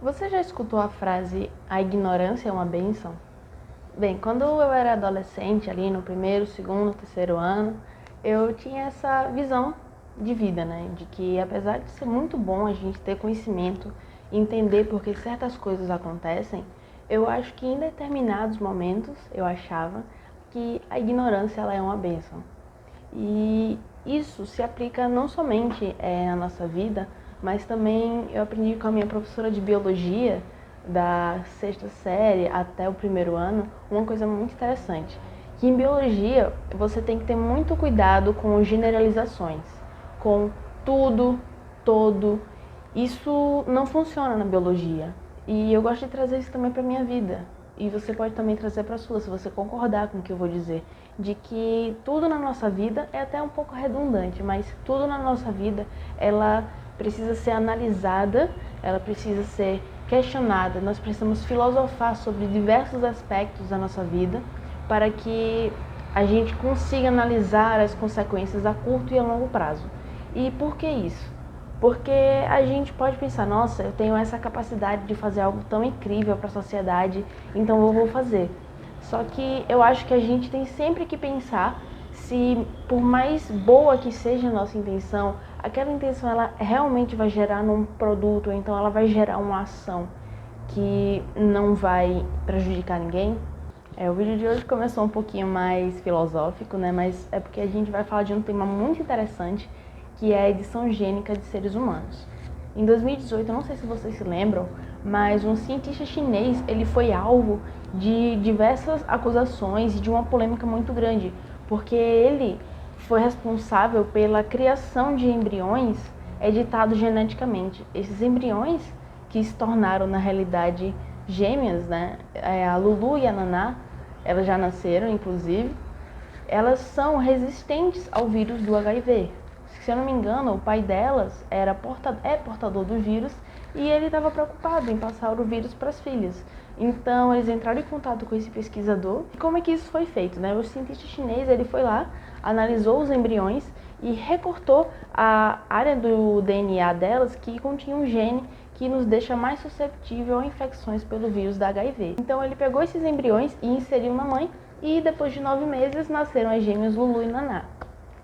Você já escutou a frase "a ignorância é uma bênção"? Bem, quando eu era adolescente, ali no primeiro, segundo, terceiro ano, eu tinha essa visão de vida, né? De que apesar de ser muito bom a gente ter conhecimento, entender por que certas coisas acontecem, eu acho que em determinados momentos eu achava que a ignorância ela é uma bênção. E isso se aplica não somente na nossa vida, mas também eu aprendi com a minha professora de biologia, da sexta série até o primeiro ano, uma coisa muito interessante. Que em biologia você tem que ter muito cuidado com generalizações, com tudo, todo. Isso não funciona na biologia. E eu gosto de trazer isso também para minha vida. E você pode também trazer para a sua, se você concordar com o que eu vou dizer, de que tudo na nossa vida é até um pouco redundante, mas tudo na nossa vida, ela precisa ser analisada, ela precisa ser questionada. Nós precisamos filosofar sobre diversos aspectos da nossa vida para que a gente consiga analisar as consequências a curto e a longo prazo. E por que isso? Porque a gente pode pensar, nossa, eu tenho essa capacidade de fazer algo tão incrível para a sociedade, então eu vou fazer. Só que eu acho que a gente tem sempre que pensar se, por mais boa que seja a nossa intenção, aquela intenção ela realmente vai gerar num produto, ou então ela vai gerar uma ação que não vai prejudicar ninguém. O vídeo de hoje começou um pouquinho mais filosófico, né? Mas é porque a gente vai falar de um tema muito interessante, que é a edição gênica de seres humanos. Em 2018, eu não sei se vocês se lembram, mas um cientista chinês ele foi alvo de diversas acusações e de uma polêmica muito grande, porque ele foi responsável pela criação de embriões editados geneticamente. Esses embriões que se tornaram, na realidade, gêmeas, né? A Lulu e a Naná, elas já nasceram, inclusive, elas são resistentes ao vírus do HIV. Se eu não me engano, o pai delas é portador do vírus e ele estava preocupado em passar o vírus para as filhas. Então, eles entraram em contato com esse pesquisador. E como é que isso foi feito, né? O cientista chinês ele foi lá, analisou os embriões e recortou a área do DNA delas que continha um gene que nos deixa mais susceptível a infecções pelo vírus da HIV. Então, ele pegou esses embriões e inseriu na mãe e depois de 9 meses nasceram as gêmeas Lulu e Naná,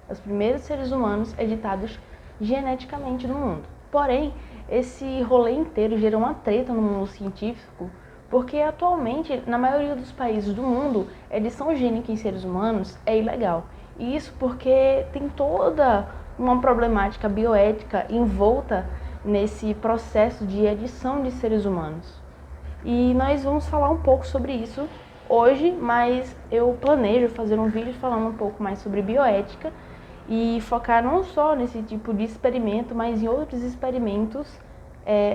os primeiros seres humanos editados geneticamente no mundo. Porém, esse rolê inteiro gerou uma treta no mundo científico, porque atualmente, na maioria dos países do mundo, edição gênica em seres humanos é ilegal. E isso porque tem toda uma problemática bioética envolta nesse processo de edição de seres humanos. E nós vamos falar um pouco sobre isso hoje, mas eu planejo fazer um vídeo falando um pouco mais sobre bioética e focar não só nesse tipo de experimento, mas em outros experimentos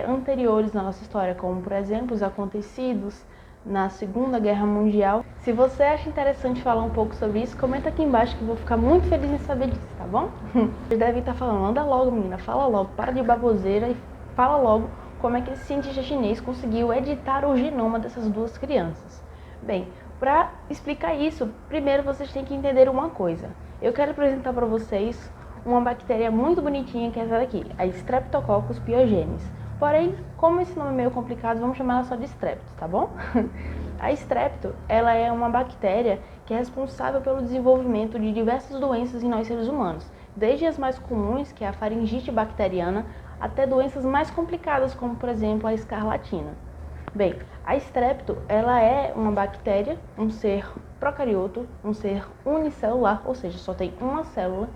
anteriores na nossa história, como por exemplo os acontecidos na Segunda Guerra Mundial. Se você acha interessante falar um pouco sobre isso, comenta aqui embaixo que eu vou ficar muito feliz em saber disso, tá bom? Vocês devem estar falando, anda logo menina, fala logo, para de baboseira e fala logo como é que esse cientista chinês conseguiu editar o genoma dessas duas crianças. Bem, para explicar isso, primeiro vocês têm que entender uma coisa. Eu quero apresentar para vocês uma bactéria muito bonitinha que é essa daqui, a Streptococcus pyogenes. Porém, como esse nome é meio complicado, vamos chamar ela só de Strepto, tá bom? A Strepto, ela é uma bactéria que é responsável pelo desenvolvimento de diversas doenças em nós seres humanos, desde as mais comuns, que é a faringite bacteriana, até doenças mais complicadas, como por exemplo a escarlatina. Bem, a Strepto, ela é uma bactéria, um ser procarioto, um ser unicelular, ou seja, só tem uma célula,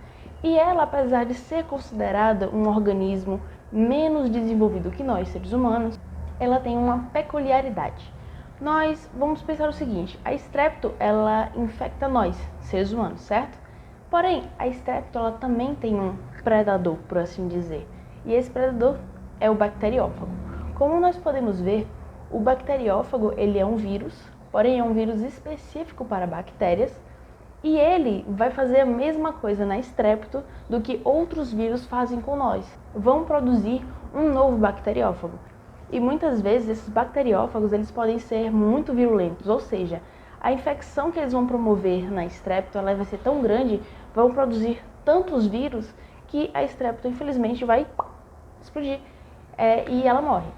e ela, apesar de ser considerada um organismo menos desenvolvido que nós, seres humanos, ela tem uma peculiaridade. Nós vamos pensar o seguinte, a Strepto, ela infecta nós, seres humanos, certo? Porém, a Strepto, ela também tem um predador, por assim dizer, e esse predador é o bacteriófago. Como nós podemos ver, o bacteriófago ele é um vírus, porém é um vírus específico para bactérias, e ele vai fazer a mesma coisa na Strepto do que outros vírus fazem com nós. Vão produzir um novo bacteriófago. E muitas vezes esses bacteriófagos eles podem ser muito virulentos, ou seja, a infecção que eles vão promover na Strepto ela vai ser tão grande, vão produzir tantos vírus que a Strepto infelizmente vai explodir e ela morre.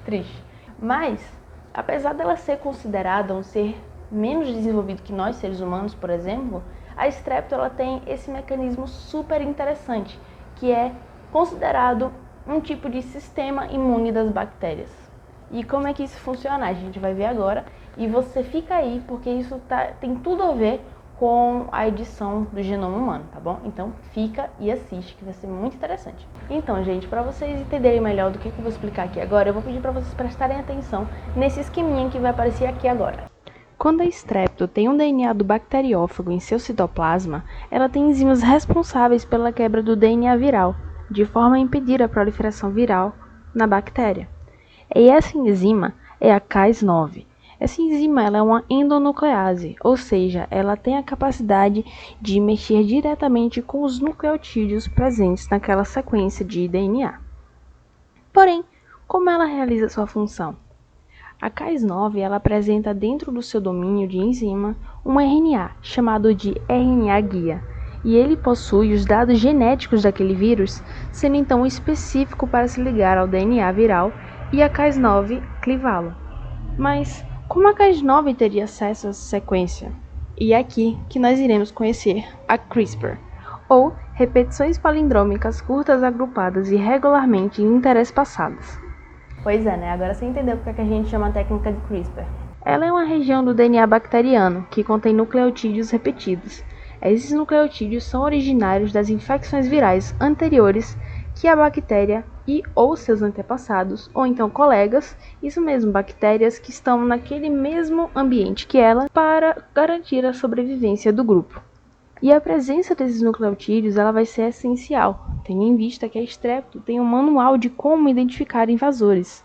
Triste. Mas, apesar dela ser considerada um ser menos desenvolvido que nós, seres humanos, por exemplo, a Strepto ela tem esse mecanismo super interessante, que é considerado um tipo de sistema imune das bactérias. E como é que isso funciona? A gente vai ver agora. E você fica aí, porque isso tem tudo a ver com a edição do genoma humano, tá bom? Então fica e assiste, que vai ser muito interessante. Então, gente, para vocês entenderem melhor do que eu vou explicar aqui agora, eu vou pedir para vocês prestarem atenção nesse esqueminha que vai aparecer aqui agora. Quando a Strepto tem um DNA do bacteriófago em seu citoplasma, ela tem enzimas responsáveis pela quebra do DNA viral, de forma a impedir a proliferação viral na bactéria. E essa enzima é a Cas9. Essa enzima ela é uma endonuclease, ou seja, ela tem a capacidade de mexer diretamente com os nucleotídeos presentes naquela sequência de DNA. Porém, como ela realiza sua função? A Cas9 ela apresenta dentro do seu domínio de enzima um RNA, chamado de RNA-guia, e ele possui os dados genéticos daquele vírus, sendo então específico para se ligar ao DNA viral e a Cas9 clivá-lo. Mas como a Cas9 teria acesso a essa sequência? E é aqui que nós iremos conhecer a CRISPR, ou repetições palindrômicas curtas agrupadas irregularmente em interespassadas. Pois é, né? Agora você entendeu porque a gente chama a técnica de CRISPR. Ela é uma região do DNA bacteriano que contém nucleotídeos repetidos. Esses nucleotídeos são originários das infecções virais anteriores que a bactéria e ou seus antepassados, ou então colegas, isso mesmo, bactérias que estão naquele mesmo ambiente que ela, para garantir a sobrevivência do grupo. E a presença desses nucleotídeos ela vai ser essencial, tendo em vista que a Strepto tem um manual de como identificar invasores.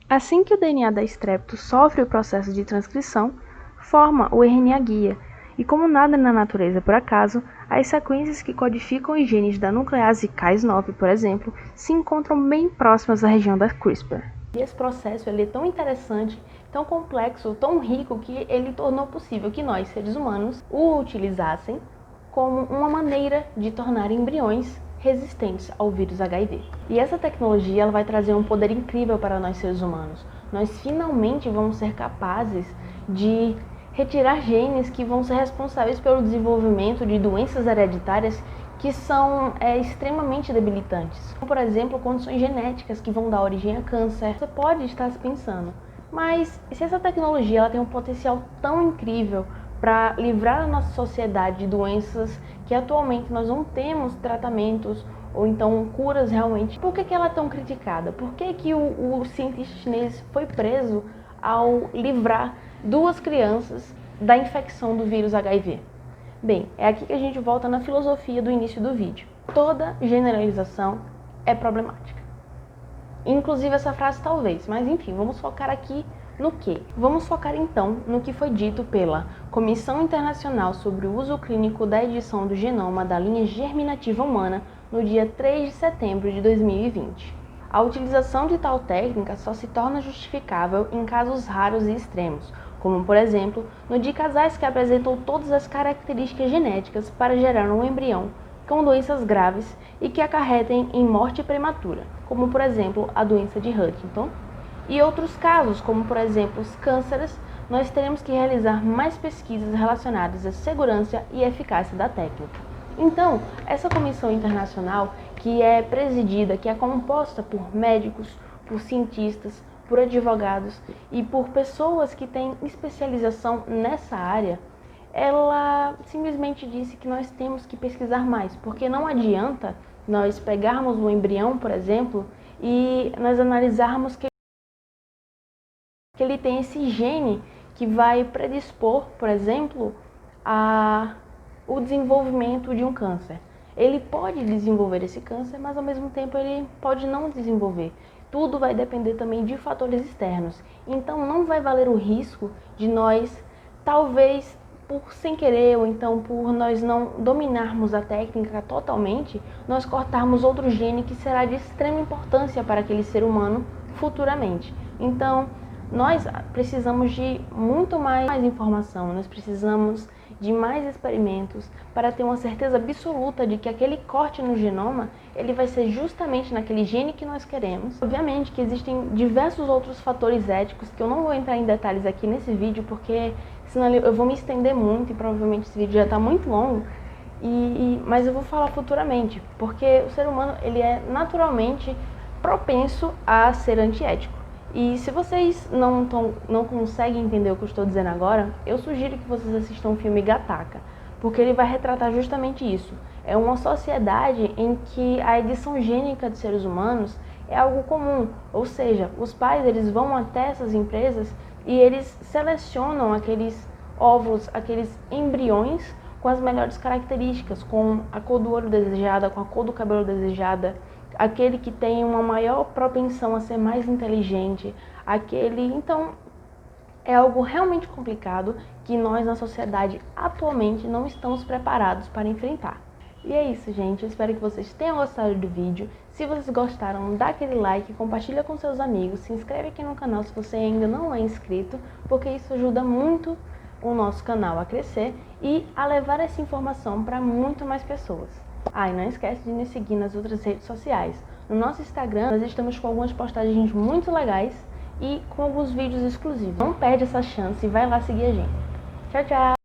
Assim que o DNA da Strepto sofre o processo de transcrição, forma o RNA-guia, e como nada na natureza por acaso, as sequências que codificam os genes da nuclease Cas9, por exemplo, se encontram bem próximas à região da CRISPR. E esse processo ele é tão interessante, tão complexo, tão rico, que ele tornou possível que nós, seres humanos, o utilizassem como uma maneira de tornar embriões resistentes ao vírus HIV. E essa tecnologia ela vai trazer um poder incrível para nós, seres humanos. Nós finalmente vamos ser capazes de retirar genes que vão ser responsáveis pelo desenvolvimento de doenças hereditárias que são extremamente debilitantes. Como, por exemplo, condições genéticas que vão dar origem a câncer. Você pode estar se pensando, mas se essa tecnologia ela tem um potencial tão incrível para livrar a nossa sociedade de doenças que atualmente nós não temos tratamentos ou então curas realmente, por que ela é tão criticada? Por que o cientista chinês foi preso ao livrar 2 crianças da infecção do vírus HIV? Bem, é aqui que a gente volta na filosofia do início do vídeo. Toda generalização é problemática. Inclusive essa frase talvez, mas enfim, vamos focar aqui no quê? Vamos focar então no que foi dito pela Comissão Internacional sobre o Uso Clínico da Edição do Genoma da Linha Germinativa Humana no dia 3 de setembro de 2020. A utilização de tal técnica só se torna justificável em casos raros e extremos, como por exemplo, no de casais que apresentam todas as características genéticas para gerar um embrião com doenças graves e que acarretem em morte prematura, como por exemplo a doença de Huntington. E outros casos, como por exemplo os cânceres, nós teremos que realizar mais pesquisas relacionadas à segurança e eficácia da técnica. Então, essa comissão internacional, que é presidida, que é composta por médicos, por cientistas, por advogados e por pessoas que têm especialização nessa área, ela simplesmente disse que nós temos que pesquisar mais, porque não adianta nós pegarmos um embrião, por exemplo, e nós analisarmos que ele tem esse gene que vai predispor, por exemplo, o desenvolvimento de um câncer. Ele pode desenvolver esse câncer, mas ao mesmo tempo ele pode não desenvolver. Tudo vai depender também de fatores externos. Então não vai valer o risco de nós, talvez por sem querer, ou então por nós não dominarmos a técnica totalmente, nós cortarmos outro gene que será de extrema importância para aquele ser humano futuramente. Então, nós precisamos de muito mais informação, nós precisamos de mais experimentos, para ter uma certeza absoluta de que aquele corte no genoma, ele vai ser justamente naquele gene que nós queremos. Obviamente que existem diversos outros fatores éticos que eu não vou entrar em detalhes aqui nesse vídeo, porque senão eu vou me estender muito e provavelmente esse vídeo já está muito longo, mas eu vou falar futuramente, porque o ser humano ele é naturalmente propenso a ser antiético. E se vocês não conseguem entender o que eu estou dizendo agora, eu sugiro que vocês assistam o filme Gattaca, porque ele vai retratar justamente isso. É uma sociedade em que a edição gênica de seres humanos é algo comum, ou seja, os pais eles vão até essas empresas e eles selecionam aqueles óvulos, aqueles embriões com as melhores características, com a cor do olho desejada, com a cor do cabelo desejada, aquele que tem uma maior propensão a ser mais inteligente, então é algo realmente complicado que nós na sociedade atualmente não estamos preparados para enfrentar. E é isso, gente, eu espero que vocês tenham gostado do vídeo. Se vocês gostaram, dá aquele like, compartilha com seus amigos, se inscreve aqui no canal se você ainda não é inscrito, porque isso ajuda muito o nosso canal a crescer e a levar essa informação para muito mais pessoas. E não esquece de nos seguir nas outras redes sociais. No nosso Instagram, nós estamos com algumas postagens muito legais e com alguns vídeos exclusivos. Não perde essa chance e vai lá seguir a gente. Tchau, tchau!